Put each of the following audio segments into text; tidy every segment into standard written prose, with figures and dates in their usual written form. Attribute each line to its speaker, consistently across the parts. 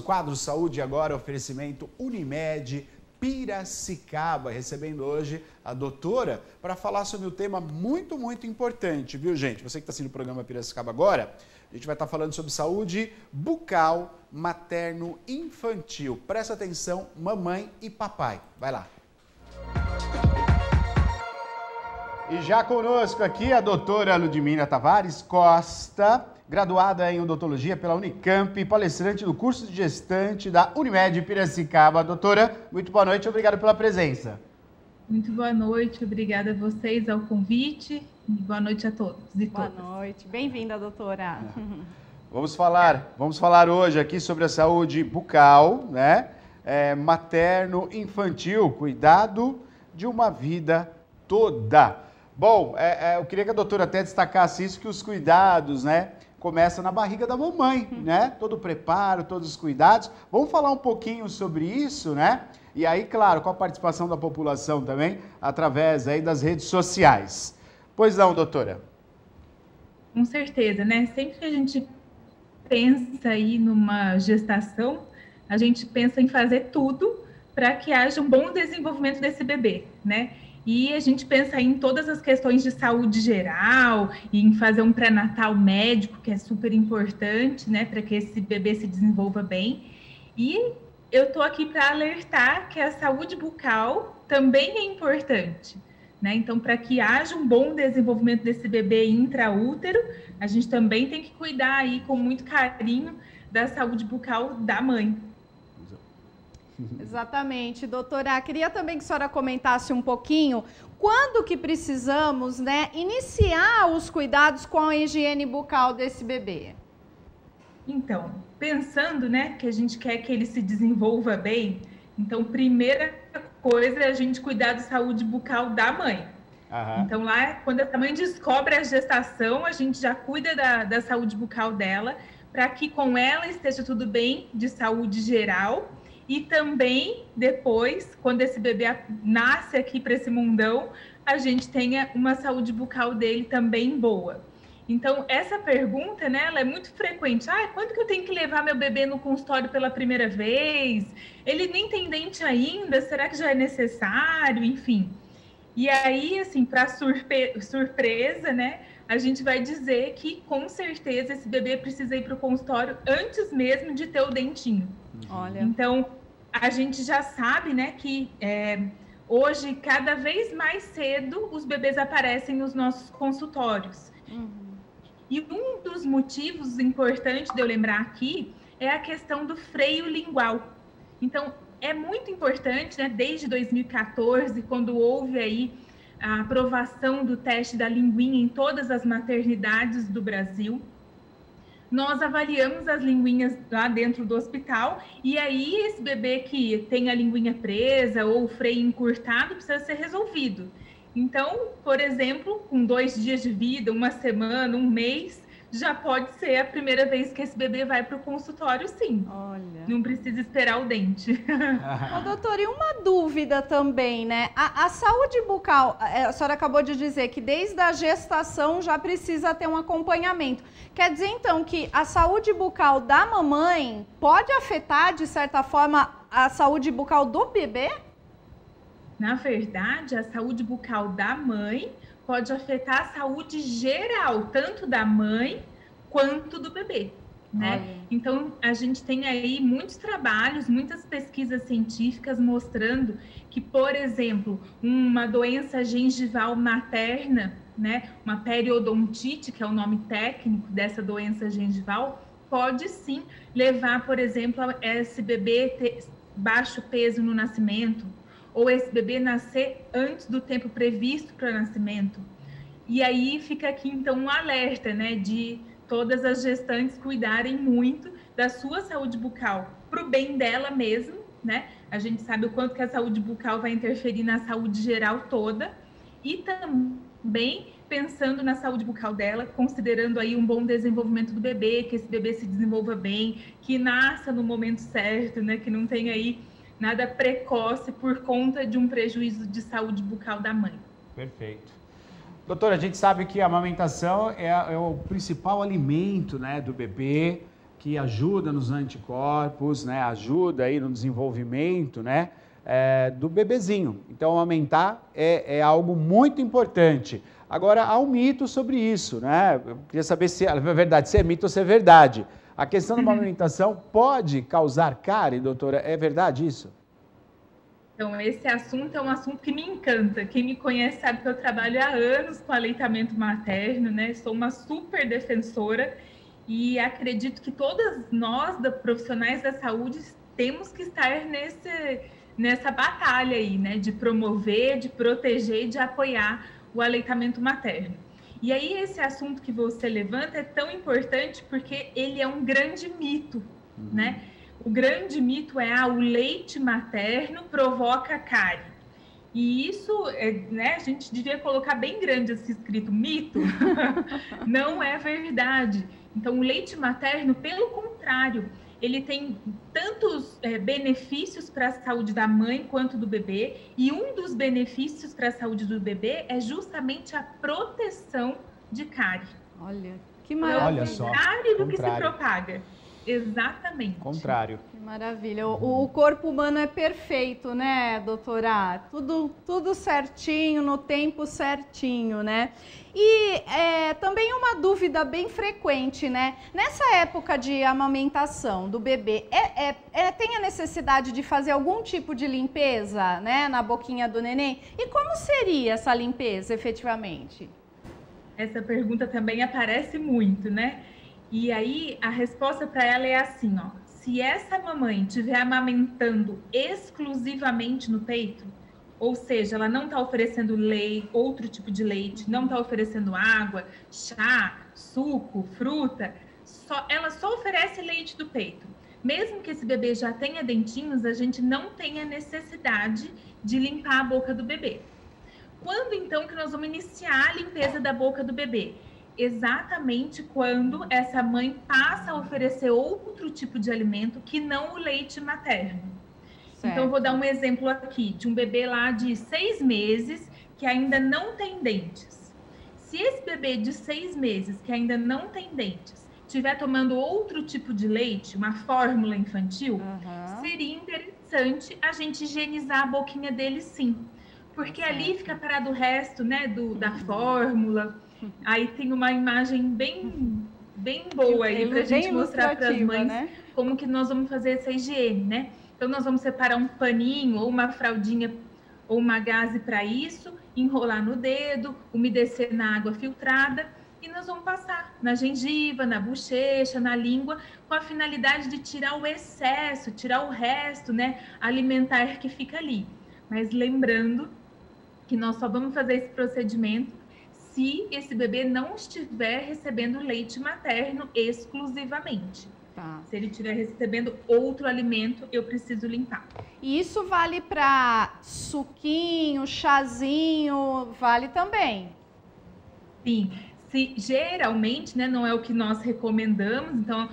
Speaker 1: quadro Saúde Agora, oferecimento Unimed Piracicaba, recebendo hoje a doutora para falar sobre um tema muito importante, viu, gente? Você que está assistindo o programa Piracicaba Agora, a gente vai estar falando sobre saúde bucal materno-infantil. Presta atenção, mamãe e papai. Vai lá. E já conosco aqui a doutora Ludmila Tavares Costa, graduada em odontologia pela Unicamp, palestrante do curso de gestante da Unimed Piracicaba. Doutora, muito boa noite, obrigado pela presença.
Speaker 2: Muito boa noite, obrigada a vocês ao convite e boa noite a todos e todas.
Speaker 3: Boa noite, bem-vinda, doutora.
Speaker 1: Vamos falar hoje aqui sobre a saúde bucal, né? Materno-infantil, cuidado de uma vida toda. Bom, eu queria que a doutora até destacasse isso, que os cuidados, né, começam na barriga da mamãe, né? Todo o preparo, todos os cuidados. Vamos falar um pouquinho sobre isso, né? E aí, claro, com a participação da população também, através aí das redes sociais. Pois não, doutora?
Speaker 2: Com certeza, né? Sempre que a gente pensa aí numa gestação, a gente pensa em fazer tudo para que haja um bom desenvolvimento desse bebê, né? E a gente pensa aí em todas as questões de saúde geral, e em fazer um pré-natal médico, que é super importante, né, para que esse bebê se desenvolva bem. E eu estou aqui para alertar que a saúde bucal também é importante, né? Então, para que haja um bom desenvolvimento desse bebê intraútero, a gente também tem que cuidar aí com muito carinho da saúde bucal da mãe.
Speaker 3: Exatamente, doutora. Queria também que a senhora comentasse um pouquinho quando que precisamos, né, iniciar os cuidados com a higiene bucal desse bebê.
Speaker 2: Então, pensando, né, que a gente quer que ele se desenvolva bem, então, primeira coisa é a gente cuidar da saúde bucal da mãe. Aham. Então, lá, quando a mãe descobre a gestação, a gente já cuida da saúde bucal dela, para que com ela esteja tudo bem de saúde geral. E também, depois, quando esse bebê nasce aqui para esse mundão, a gente tenha uma saúde bucal dele também boa. Então, essa pergunta, né, ela é muito frequente. Quando que eu tenho que levar meu bebê no consultório pela primeira vez? Ele nem tem dente ainda, será que já é necessário? Enfim. E aí, assim, para surpresa, né, a gente vai dizer que, com certeza, esse bebê precisa ir para o consultório antes mesmo de ter o dentinho.
Speaker 3: Olha.
Speaker 2: Então, a gente já sabe, né, que hoje, cada vez mais cedo, os bebês aparecem nos nossos consultórios. Uhum. E um dos motivos importantes de eu lembrar aqui é a questão do freio lingual. Então, é muito importante, né, desde 2014, quando houve aí a aprovação do teste da linguinha em todas as maternidades do Brasil, nós avaliamos as linguinhas lá dentro do hospital e aí esse bebê que tem a linguinha presa ou o freio encurtado precisa ser resolvido. Então, por exemplo, com 2 dias de vida, 1 semana, 1 mês, já pode ser a primeira vez que esse bebê vai para o consultório, sim.
Speaker 3: Olha.
Speaker 2: Não precisa esperar o dente.
Speaker 3: Ô, doutora, e uma dúvida também, né? A saúde bucal, a senhora acabou de dizer que desde a gestação já precisa ter um acompanhamento. Quer dizer, então, que a saúde bucal da mamãe pode afetar, de certa forma, a saúde bucal do bebê?
Speaker 2: Na verdade, a saúde bucal da mãe pode afetar a saúde geral, tanto da mãe quanto do bebê, né? Olha. Então, a gente tem aí muitos trabalhos, muitas pesquisas científicas mostrando que, por exemplo, uma doença gengival materna, né, uma periodontite, que é o nome técnico dessa doença gengival, pode sim levar, por exemplo, a esse bebê ter baixo peso no nascimento, ou esse bebê nascer antes do tempo previsto para o nascimento. E aí fica aqui, então, um alerta, né, de todas as gestantes cuidarem muito da sua saúde bucal, para o bem dela mesmo, né? A gente sabe o quanto que a saúde bucal vai interferir na saúde geral toda, e também pensando na saúde bucal dela, considerando aí um bom desenvolvimento do bebê, que esse bebê se desenvolva bem, que nasça no momento certo, né, que não tenha aí nada precoce por conta de um prejuízo de saúde bucal da mãe.
Speaker 1: Perfeito. Doutora, a gente sabe que a amamentação é o principal alimento, né, do bebê, que ajuda nos anticorpos, né? Ajuda aí no desenvolvimento, né? Do bebezinho. Então, amamentar é algo muito importante. Agora, há um mito sobre isso, né? Eu queria saber se é verdade, se é mito ou se é verdade. A questão da amamentação pode causar cárie, doutora? É verdade isso?
Speaker 2: Então, esse assunto é um assunto que me encanta. Quem me conhece sabe que eu trabalho há anos com aleitamento materno, né? Sou uma super defensora e acredito que todas nós, profissionais da saúde, temos que estar nessa batalha aí, né? De promover, de proteger e de apoiar o aleitamento materno. E aí, esse assunto que você levanta é tão importante porque ele é um grande mito, né? O grande mito é o leite materno provoca cárie. E isso, né, a gente devia colocar bem grande esse escrito mito, não é verdade. Então, o leite materno, pelo contrário, ele tem tantos benefícios para a saúde da mãe quanto do bebê, e um dos benefícios para a saúde do bebê é justamente a proteção de cárie.
Speaker 3: Olha, que maravilha.
Speaker 1: Olha só,
Speaker 2: contrário do que se propaga. Exatamente.
Speaker 1: Contrário.
Speaker 3: Que maravilha. O corpo humano é perfeito, né, doutora? Tudo certinho, no tempo certinho, né? E também uma dúvida bem frequente, né? Nessa época de amamentação do bebê, tem a necessidade de fazer algum tipo de limpeza, né, na boquinha do neném? E como seria essa limpeza, efetivamente?
Speaker 2: Essa pergunta também aparece muito, né? E aí, a resposta para ela é assim, ó. Se essa mamãe estiver amamentando exclusivamente no peito, ou seja, ela não está oferecendo leite, outro tipo de leite, não está oferecendo água, chá, suco, fruta, ela só oferece leite do peito. Mesmo que esse bebê já tenha dentinhos, a gente não tem a necessidade de limpar a boca do bebê. Quando, então, que nós vamos iniciar a limpeza da boca do bebê? Exatamente quando essa mãe passa a oferecer outro tipo de alimento que não o leite materno. Certo. Então, eu vou dar um exemplo aqui de um bebê lá de 6 meses que ainda não tem dentes. Se esse bebê de 6 meses que ainda não tem dentes estiver tomando outro tipo de leite, uma fórmula infantil, seria interessante a gente higienizar a boquinha dele, sim. Porque ali fica parado o resto, né, da fórmula. Aí tem uma imagem bem boa aí para a gente mostrar para as mães, né, como que nós vamos fazer essa higiene, né? Então, nós vamos separar um paninho ou uma fraldinha ou uma gaze para isso, enrolar no dedo, umedecer na água filtrada e nós vamos passar na gengiva, na bochecha, na língua, com a finalidade de tirar o excesso, tirar o resto, né, alimentar que fica ali. Mas lembrando que nós só vamos fazer esse procedimento se esse bebê não estiver recebendo leite materno exclusivamente. Tá. Se ele estiver recebendo outro alimento, eu preciso limpar.
Speaker 3: E isso vale para suquinho, chazinho, vale também?
Speaker 2: Sim. Geralmente, né, não é o que nós recomendamos, então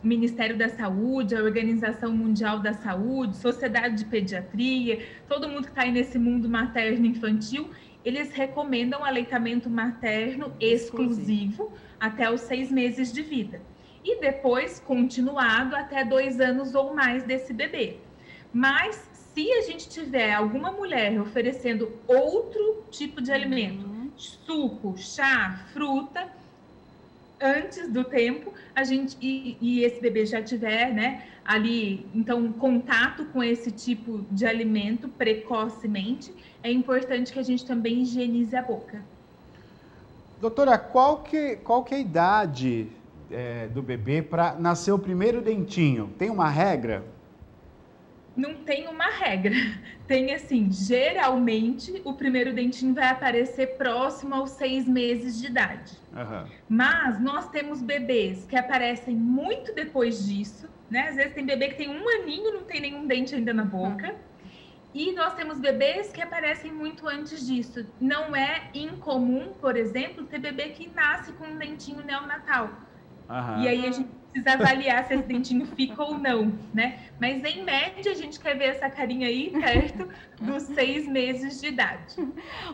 Speaker 2: o Ministério da Saúde, a Organização Mundial da Saúde, Sociedade de Pediatria, todo mundo que está aí nesse mundo materno infantil, eles recomendam aleitamento materno exclusivo até os 6 meses de vida. E depois continuado até 2 anos ou mais desse bebê. Mas se a gente tiver alguma mulher oferecendo outro tipo de alimento, suco, chá, fruta, antes do tempo, e esse bebê já tiver, né, ali, então, contato com esse tipo de alimento precocemente, é importante que a gente também higienize a boca.
Speaker 1: Doutora, qual que é a idade do bebê para nascer o primeiro dentinho? Tem uma regra?
Speaker 2: Não tem uma regra. Tem assim, geralmente o primeiro dentinho vai aparecer próximo aos 6 meses de idade. Mas nós temos bebês que aparecem muito depois disso, né? Às vezes tem bebê que tem 1 aninho, não tem nenhum dente ainda na boca. E nós temos bebês que aparecem muito antes disso. Não é incomum, por exemplo, ter bebê que nasce com um dentinho neonatal. E aí a gente precisa avaliar se esse dentinho fica ou não, né? Mas em média a gente quer ver essa carinha aí perto dos 6 meses de idade.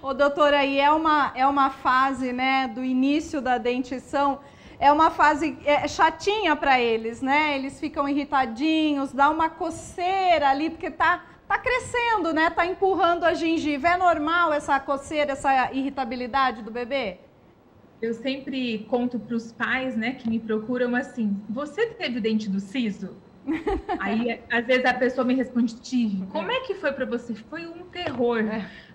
Speaker 3: Ô, doutora, aí é uma fase, né, do início da dentição. é uma fase chatinha para eles, né? Eles ficam irritadinhos, dá uma coceira ali, porque tá crescendo, né? Tá empurrando a gengiva. É normal essa coceira, essa irritabilidade do bebê?
Speaker 2: Eu sempre conto para os pais, né, que me procuram assim: você teve o dente do siso? Aí, às vezes, a pessoa me responde: tive. Como é que foi para você? Foi um terror.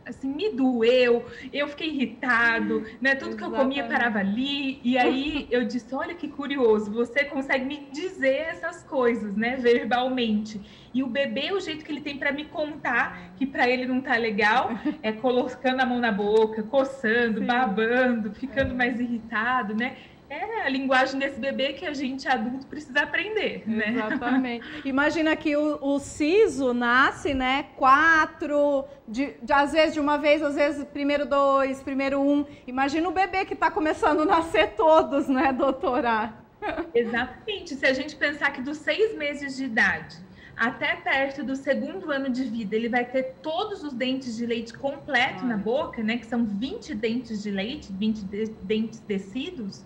Speaker 2: Assim, me doeu, eu fiquei irritado, né? Tudo que eu comia parava ali. E aí eu disse: olha que curioso, você consegue me dizer essas coisas, né? Verbalmente. E o bebê, o jeito que ele tem para me contar que para ele não tá legal, é colocando a mão na boca, coçando, babando, ficando mais irritado, né? É a linguagem desse bebê que a gente adulto precisa aprender, né?
Speaker 3: Exatamente. Imagina que o siso nasce, né? 4, às vezes de uma vez, às vezes primeiro 2, primeiro 1. Imagina o bebê que está começando a nascer todos, né, doutora?
Speaker 2: Exatamente. Se a gente pensar que dos 6 meses de idade até perto do 2º ano de vida, ele vai ter todos os dentes de leite completo na boca, né? Que são 20 dentes de leite, 20 dentes descidos.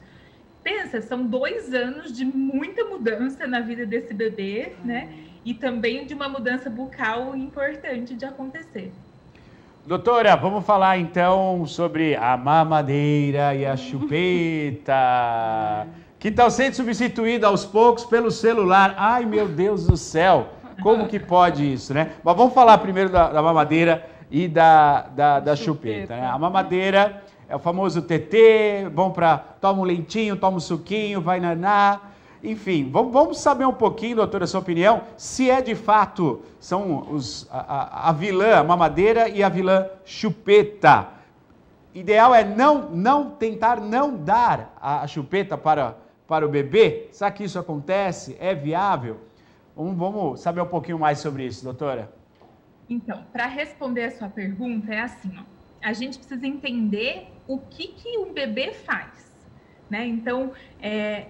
Speaker 2: Pensa, são 2 anos de muita mudança na vida desse bebê, né? E também de uma mudança bucal importante de acontecer.
Speaker 1: Doutora, vamos falar então sobre a mamadeira e a chupeta, que estão sendo substituídas aos poucos pelo celular. Ai, meu Deus do céu, como que pode isso, né? Mas vamos falar primeiro da mamadeira e da chupeta, né? A mamadeira é o famoso TT, bom para toma um leitinho, toma um suquinho, vai naná. Enfim, vamos saber um pouquinho, doutora, a sua opinião, se é de fato, são a vilã, a mamadeira e a vilã chupeta. Ideal é tentar não dar a chupeta para o bebê. Será que isso acontece? É viável? Vamos saber um pouquinho mais sobre isso, doutora.
Speaker 2: Então, para responder a sua pergunta, é assim, ó. A gente precisa entender o que um bebê faz, né? Então,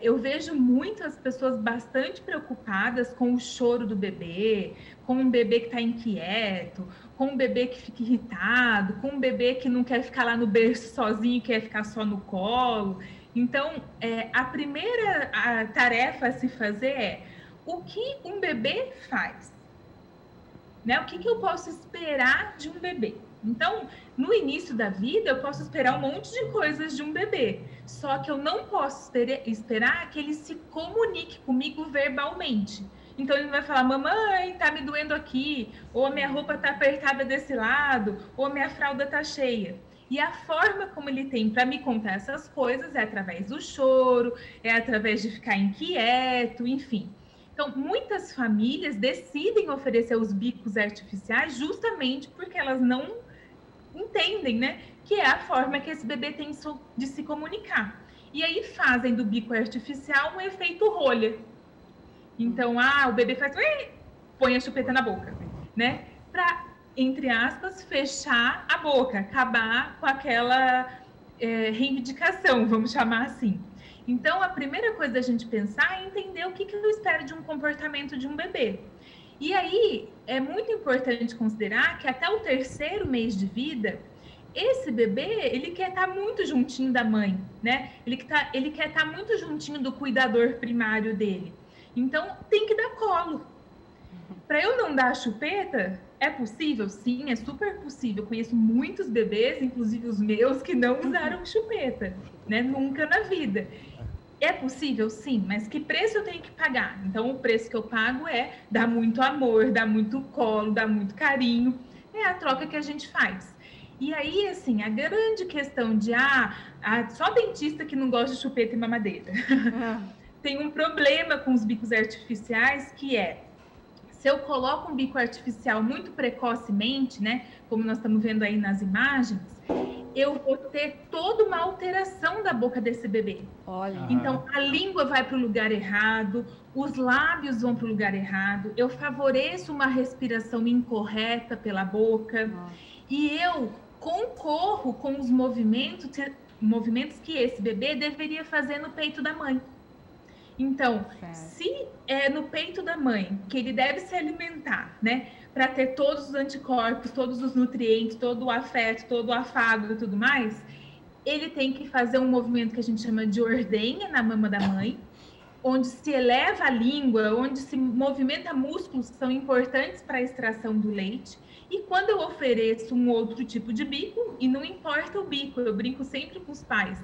Speaker 2: eu vejo muitas pessoas bastante preocupadas com o choro do bebê, com um bebê que está inquieto, com um bebê que fica irritado, com um bebê que não quer ficar lá no berço sozinho, quer ficar só no colo. Então, a primeira tarefa a se fazer é: o que um bebê faz? Né? O que eu posso esperar de um bebê? Então, no início da vida, eu posso esperar um monte de coisas de um bebê. Só que eu não posso esperar que ele se comunique comigo verbalmente. Então, ele vai falar: mamãe, tá me doendo aqui, ou a minha roupa tá apertada desse lado, ou a minha fralda tá cheia. E a forma como ele tem para me contar essas coisas é através do choro, é através de ficar inquieto, enfim. Então, muitas famílias decidem oferecer os bicos artificiais justamente porque elas não entendem, né? Que é a forma que esse bebê tem de se comunicar. E aí fazem do bico artificial um efeito rolha. Então, o bebê faz, põe a chupeta na boca, né? Para, entre aspas, fechar a boca, acabar com aquela reivindicação, vamos chamar assim. Então, a primeira coisa da gente pensar é entender o que eu espero de um comportamento de um bebê. E aí, é muito importante considerar que até o 3º mês de vida, esse bebê, ele quer estar muito juntinho da mãe, né? Ele quer estar muito juntinho do cuidador primário dele. Então, tem que dar colo. Para eu não dar a chupeta, é possível? Sim, é super possível. Eu conheço muitos bebês, inclusive os meus, que não usaram chupeta, né? Nunca na vida. É possível? Sim, mas que preço eu tenho que pagar? Então, o preço que eu pago é dar muito amor, dar muito colo, dar muito carinho. É a troca que a gente faz. E aí, assim, a grande questão de, só dentista que não gosta de chupeta e mamadeira. Tem um problema com os bicos artificiais, que é, se eu coloco um bico artificial muito precocemente, né, como nós estamos vendo aí nas imagens, eu vou ter toda uma alteração da boca desse bebê.
Speaker 3: Olha.
Speaker 2: Então, a língua vai para o lugar errado, os lábios vão para o lugar errado, eu favoreço uma respiração incorreta pela boca, e eu concorro com os movimentos que esse bebê deveria fazer no peito da mãe. Então, se é no peito da mãe que ele deve se alimentar, né, para ter todos os anticorpos, todos os nutrientes, todo o afeto, todo o afago e tudo mais, ele tem que fazer um movimento que a gente chama de ordenha na mama da mãe, onde se eleva a língua, onde se movimenta músculos que são importantes para a extração do leite. E quando eu ofereço um outro tipo de bico, e não importa o bico, eu brinco sempre com os pais,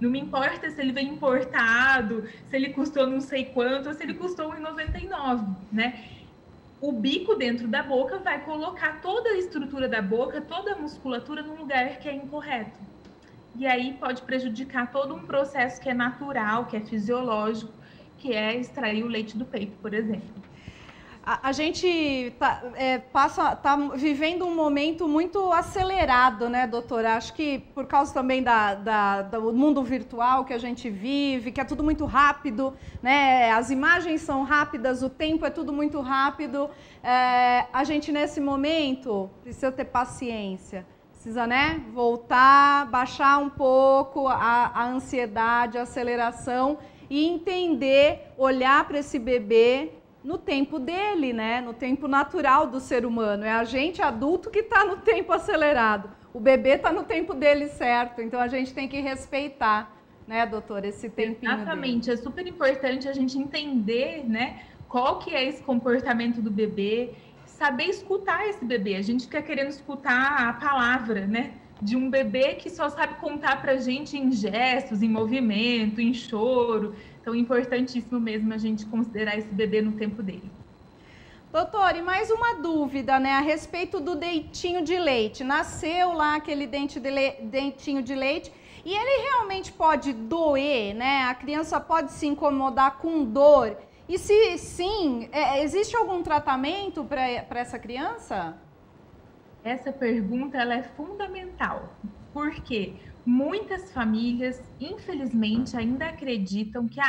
Speaker 2: não me importa se ele vem importado, se ele custou não sei quanto, ou se ele custou R$1,99, né? O bico dentro da boca vai colocar toda a estrutura da boca, toda a musculatura num lugar que é incorreto. E aí pode prejudicar todo um processo que é natural, que é fisiológico, que é extrair o leite do peito, por exemplo.
Speaker 3: A gente tá vivendo um momento muito acelerado, né, doutora? Acho que por causa também do mundo virtual que a gente vive, que é tudo muito rápido, né? As imagens são rápidas, o tempo é tudo muito rápido. A gente, nesse momento, precisa ter paciência. Precisa, né, voltar, baixar um pouco a ansiedade, a aceleração e entender, olhar para esse bebê no tempo dele, né? No tempo natural do ser humano. É a gente adulto que está no tempo acelerado. O bebê está no tempo dele certo. Então a gente tem que respeitar, né, doutora, esse tempinho.
Speaker 2: Exatamente.
Speaker 3: Dele.
Speaker 2: É super importante a gente entender, né, qual que é esse comportamento do bebê, saber escutar esse bebê. A gente fica querendo escutar a palavra, né, de um bebê que só sabe contar pra gente em gestos, em movimento, em choro. Então, é importantíssimo mesmo a gente considerar esse bebê no tempo dele.
Speaker 3: Doutora, e mais uma dúvida, né, a respeito do dentinho de leite. Nasceu lá aquele dentinho de leite e ele realmente pode doer, né? A criança pode se incomodar com dor. E se sim, existe algum tratamento para essa criança?
Speaker 2: Essa pergunta ela é fundamental. Por quê? Muitas famílias, infelizmente, ainda acreditam que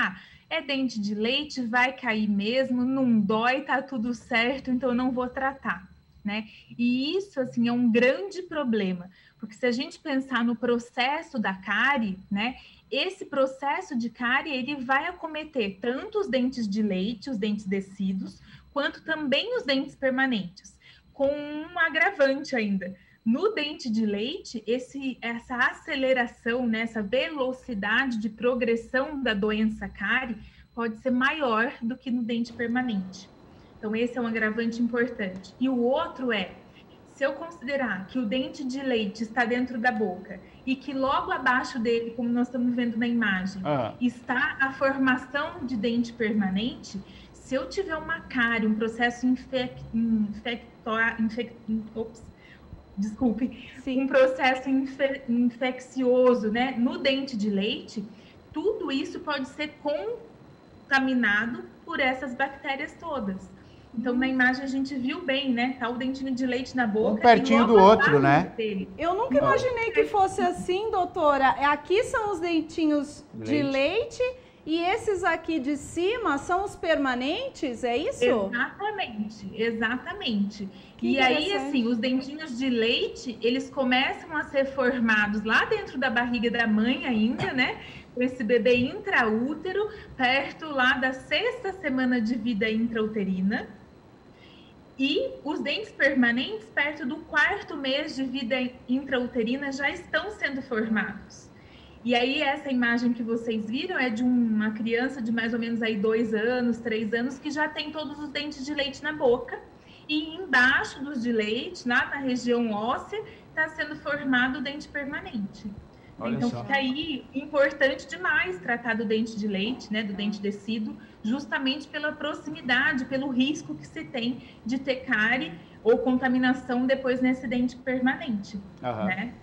Speaker 2: é dente de leite, vai cair mesmo, não dói, tá tudo certo, então eu não vou tratar, né? E isso, assim, é um grande problema, porque se a gente pensar no processo da cárie, né? Esse processo de cárie, ele vai acometer tanto os dentes de leite, os dentes descidos, quanto também os dentes permanentes, com um agravante ainda. No dente de leite, essa aceleração, né, essa velocidade de progressão da doença cárie pode ser maior do que no dente permanente. Então, esse é um agravante importante. E o outro se eu considerar que o dente de leite está dentro da boca e que logo abaixo dele, como nós estamos vendo na imagem, está a formação de dente permanente, se eu tiver uma cárie, um processo um processo infeccioso, né, no dente de leite, tudo isso pode ser contaminado por essas bactérias todas. Então, na imagem a gente viu bem, né? Tá o dentinho de leite na boca.
Speaker 1: Um pertinho do outro, né?
Speaker 2: Dele.
Speaker 3: Eu nunca imaginei que fosse assim, doutora. Aqui são os dentinhos de leite e esses aqui de cima são os permanentes, é isso?
Speaker 2: Exatamente, exatamente. E aí, assim, os dentinhos de leite, eles começam a ser formados lá dentro da barriga da mãe ainda, né? Com esse bebê intraútero, perto lá da 6ª semana de vida intrauterina. E os dentes permanentes, perto do 4º mês de vida intrauterina, já estão sendo formados. E aí, essa imagem que vocês viram é de uma criança de mais ou menos aí 2 anos, 3 anos, que já tem todos os dentes de leite na boca. E embaixo dos de leite, na região óssea, está sendo formado o dente permanente. Olha então, fica aí importante demais tratar do dente de leite, né, do dente descido, justamente pela proximidade, pelo risco que se tem de ter cárie ou contaminação depois nesse dente permanente, né?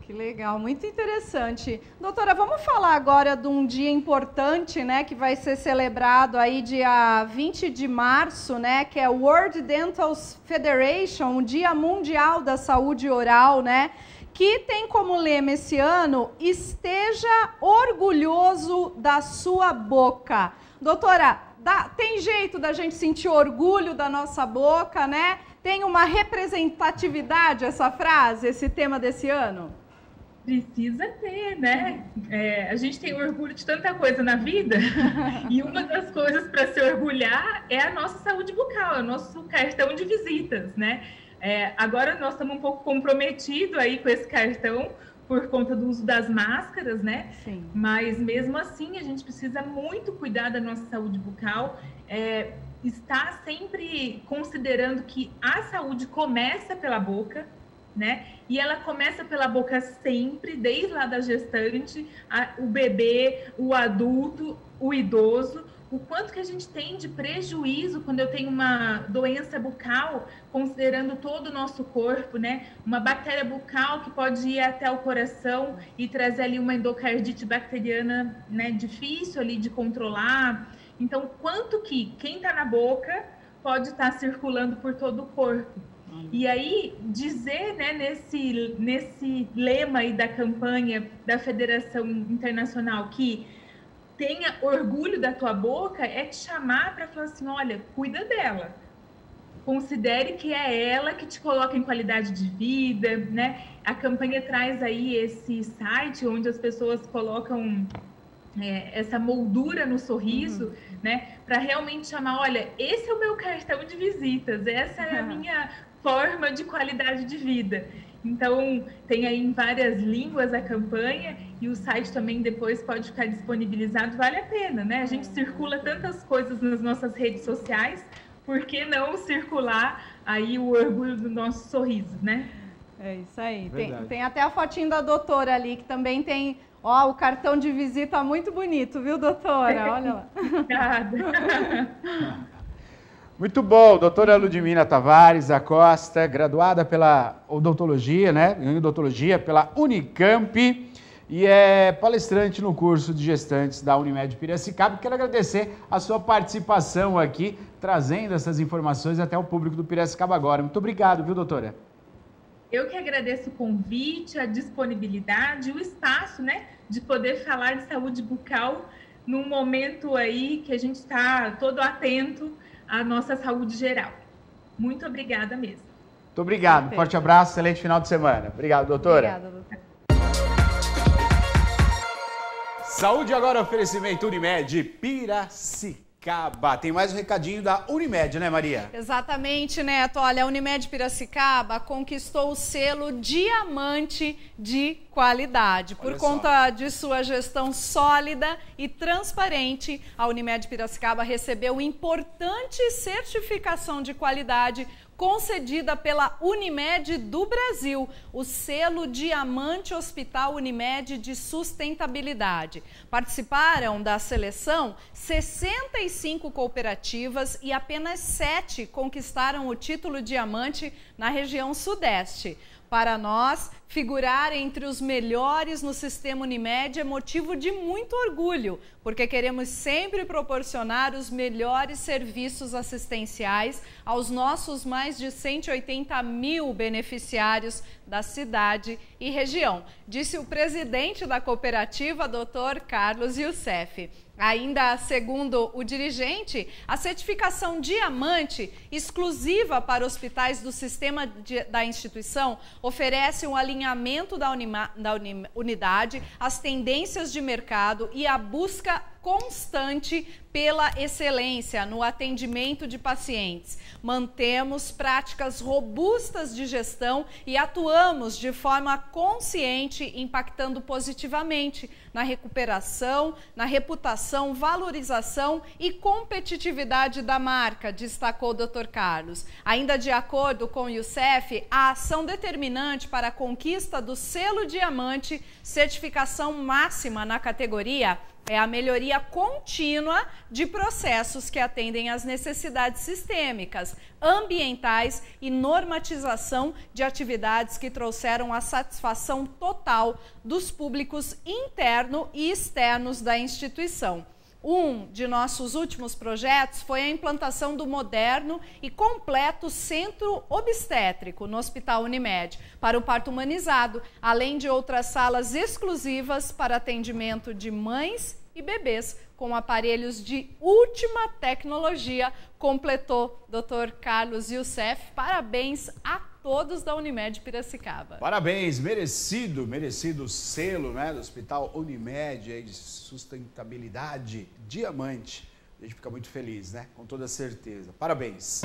Speaker 3: Que legal, muito interessante. Doutora, vamos falar agora de um dia importante, né, que vai ser celebrado aí dia 20 de março, né, que é o World Dental Federation, o Dia Mundial da Saúde Oral, né, que tem como lema esse ano, esteja orgulhoso da sua boca. Doutora, tem jeito da gente sentir orgulho da nossa boca, né? Tem uma representatividade essa frase, esse tema desse ano?
Speaker 2: Precisa ter, né? A gente tem orgulho de tanta coisa na vida e uma das coisas para se orgulhar é a nossa saúde bucal, é o nosso cartão de visitas, né? Agora nós estamos um pouco comprometidos aí com esse cartão, por conta do uso das máscaras, né?
Speaker 3: Sim.
Speaker 2: Mas mesmo assim, a gente precisa muito cuidar da nossa saúde bucal, estar sempre considerando que a saúde começa pela boca, né? E ela começa pela boca sempre, desde lá da gestante, o bebê, o adulto, o idoso. O quanto que a gente tem de prejuízo quando eu tenho uma doença bucal, considerando todo o nosso corpo, né? Uma bactéria bucal que pode ir até o coração e trazer ali uma endocardite bacteriana, né? Difícil ali de controlar. Então, quanto que quem está na boca pode estar circulando por todo o corpo. E aí, dizer, né, nesse lema aí da campanha da Federação Internacional que tenha orgulho da tua boca, é te chamar para falar assim, olha, cuida dela. Considere que é ela que te coloca em qualidade de vida, né? A campanha traz aí esse site onde as pessoas colocam essa moldura no sorriso, né? Para realmente chamar, olha, esse é o meu cartão de visitas, essa é a minha forma de qualidade de vida. Então, tem aí em várias línguas a campanha e o site também depois pode ficar disponibilizado, vale a pena, né? A gente circula tantas coisas nas nossas redes sociais, por que não circular aí o orgulho do nosso sorriso, né?
Speaker 3: É isso aí. Tem até a fotinho da doutora ali, que também tem, ó, o cartão de visita muito bonito, viu, doutora? Olha lá.
Speaker 2: Obrigada.
Speaker 1: Muito bom, doutora Ludmila Tavares da Costa, graduada pela odontologia, né? Em odontologia pela Unicamp e é palestrante no curso de gestantes da Unimed Piracicaba. Quero agradecer a sua participação aqui, trazendo essas informações até o público do Piracicaba Agora. Muito obrigado, viu, doutora?
Speaker 2: Eu que agradeço o convite, a disponibilidade, o espaço, né, de poder falar de saúde bucal num momento aí que a gente está todo atento à nossa saúde geral. Muito obrigada mesmo.
Speaker 1: Muito obrigado. Perfeito. Forte abraço, excelente final de semana. Obrigado, doutora.
Speaker 3: Obrigada, doutora.
Speaker 1: Saúde Agora, oferecimento Unimed Piracicaba. Tem mais um recadinho da Unimed, né, Maria?
Speaker 3: Exatamente, Neto. Olha, a Unimed Piracicaba conquistou o selo Diamante de qualidade. Por conta de sua gestão sólida e transparente, a Unimed Piracicaba recebeu importante certificação de qualidade concedida pela Unimed do Brasil, o selo Diamante Hospital Unimed de Sustentabilidade. Participaram da seleção 65 cooperativas e apenas 7 conquistaram o título Diamante na região Sudeste. Para nós, figurar entre os melhores no sistema Unimed é motivo de muito orgulho, porque queremos sempre proporcionar os melhores serviços assistenciais aos nossos mais de 180 mil beneficiários da cidade e região, disse o presidente da cooperativa, Dr. Carlos Youssef. Ainda segundo o dirigente, a certificação Diamante, exclusiva para hospitais do sistema da instituição, oferece um alinhamento da unidade, as tendências de mercado e a busca constante pela excelência no atendimento de pacientes. Mantemos práticas robustas de gestão e atuamos de forma consciente, impactando positivamente na recuperação, na reputação, valorização e competitividade da marca, destacou o Dr. Carlos. Ainda de acordo com o Youssef, a ação determinante para a conquista do selo Diamante, certificação máxima na categoria, é a melhoria contínua de processos que atendem às necessidades sistêmicas, ambientais e normatização de atividades que trouxeram a satisfação total dos públicos interno e externos da instituição. Um de nossos últimos projetos foi a implantação do moderno e completo centro obstétrico no Hospital Unimed para o parto humanizado, além de outras salas exclusivas para atendimento de mães e bebês com aparelhos de última tecnologia, completou Dr. Carlos Youssef. Parabéns a todos da Unimed Piracicaba.
Speaker 1: Parabéns, merecido o selo, né, do Hospital Unimed aí de sustentabilidade Diamante. A gente fica muito feliz, né, com toda certeza. Parabéns.